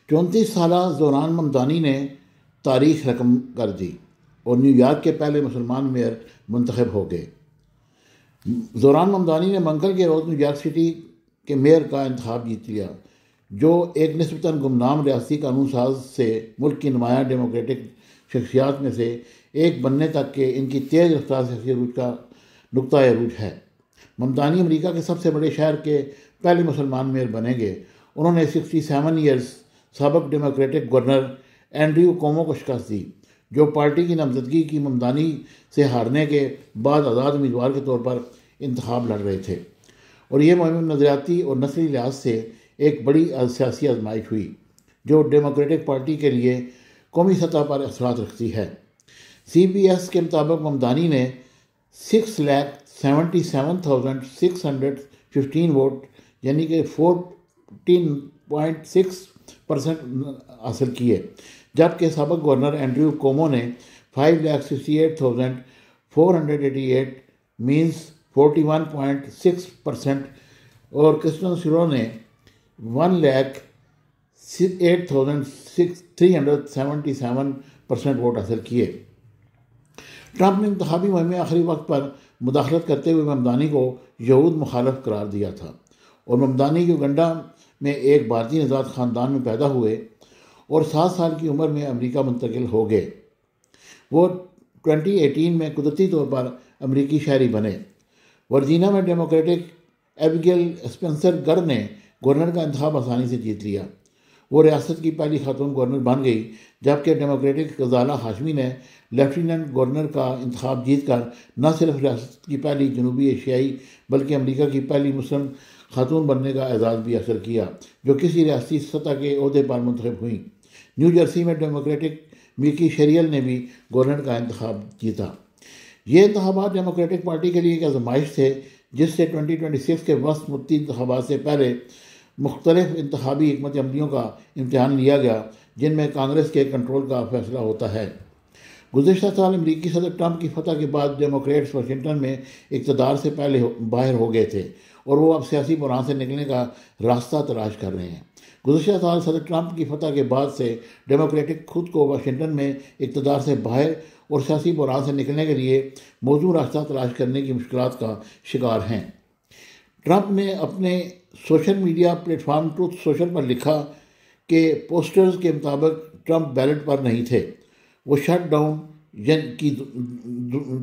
34 साला ज़ोरान ममदानी ने तारीख रकम कर दी और न्यूयॉर्क के पहले मुसलमान मेयर मुंतखब हो गए। ज़ोरान ममदानी ने मंगल के रोज़ न्यूयॉर्क सिटी के मेयर का इंतखाब जीत लिया, जो एक निस्बतन गुमनाम रियासती कानून साज से मुल्क की नुमाया डेमोक्रेटिक शख्सियात में से एक बनने तक के इनकी तेज़ रफ्तार सियासी अरूज का नुक्ता अरूज है। ममदानी अमेरिका के सबसे बड़े शहर के पहले मुसलमान मेयर बनेंगे। उन्होंने 67 ईयर्स सबक डेमोक्रेटिक गवर्नर एंड्रयू कोमो को शिकस्त दी, जो पार्टी की नामजदगी की ममदानी से हारने के बाद आज़ाद उम्मीदवार के तौर पर इंतखाब लड़ रहे थे। और ये मुहिम नज़रियाती और नस्ली लिहाज से एक बड़ी सियासी आजमाइश हुई, जो डेमोक्रेटिक पार्टी के लिए कौमी सतह पर असरात रखती है। CBS के मुताबिक ममदानी ने 6,77,615 वोट यानी कि 14.6% हासिल किए, जबकि सबक गवर्नर एंड्रयू कोमो ने 5,68,488 मीन्स 41.6% और क्रिस्टन सिरो ने 1,08,377% वोट हासिल किए। ट्रंप ने इंतखाबी मुहिम में आखिरी वक्त पर मुदाखलत करते हुए ममदानी को यहूद मुखालफ करार दिया था और ममदानी युगंडा में एक भारतीय नजात ख़ानदान में पैदा हुए और 7 साल की उम्र में अमेरिका मुंतकिल हो गए। वो 2018 में कुदरती तौर पर अमेरिकी शहरी बने। वर्जीनिया में डेमोक्रेटिक एबिगेल स्पेंसर गर ने गवर्नर का इंतखाब आसानी से जीत लिया। वो रियासत की पहली खातून गवर्नर बन गई, जबकि डेमोक्रेटिक गजाला हाशमी ने लेफ्टिनेंट गवर्नर का इंतखाब जीतकर न सिर्फ रियासत की पहली जनूबी एशियाई बल्कि अमेरिका की पहली मुस्लिम खातून बनने का एजाज़ भी हासिल किया, जो किसी रियासती सतह के ओहदे पर मुंतखब हुई। न्यू जर्सी में डेमोक्रेटिक मिकी शेरियल ने भी गवर्नर का इंतखाब जीता। ये इंतखाबात डेमोक्रेटिक पार्टी के लिए एक आजमाइश थे, जिससे 2026 के वस्त मुफ्ती इंतखाबात से पहले मुख्तलिफ इंतखाबी हिकमत अमलियों का इम्तहान लिया गया, जिनमें कांग्रेस के कंट्रोल का फैसला होता है। गुज़िश्ता साल अमरीकी सदर ट्रंप की फतह के बाद डेमोक्रेट्स वाशिंगटन में इक़्तिदार से पहले बाहर हो गए थे और वो अब सियासी बुरान से निकलने का रास्ता तलाश कर रहे हैं। गुज़िश्ता साल सदर ट्रंप की फतह के बाद से डेमोक्रेटिक खुद को वाशिंगटन में इक़्तिदार से बाहर और सियासी बुरान से निकलने के लिए मौजूद रास्ता तलाश करने की मुश्किलात का शिकार हैं। ट्रंप ने अपने social media platform truth social पर लिखा कि पोस्टर्स के मुताबिक ट्रंप बैलेट पर नहीं थे। वो शट डाउन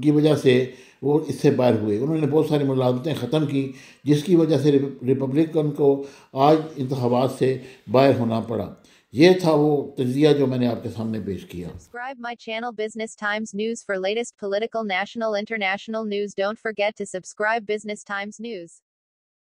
की वजह से वो इससे बाहर हुए। उन्होंने बहुत सारी मुलाजमतें ख़त्म की, जिसकी वजह से रिपब्लिकन को आज इंतखाबात से बाहर होना पड़ा। ये था वो तज्जिया जो मैंने आपके सामने पेश किया। Subscribe my channel Business Times News for latest political, national, international news. Don't forget to subscribe Business Times News.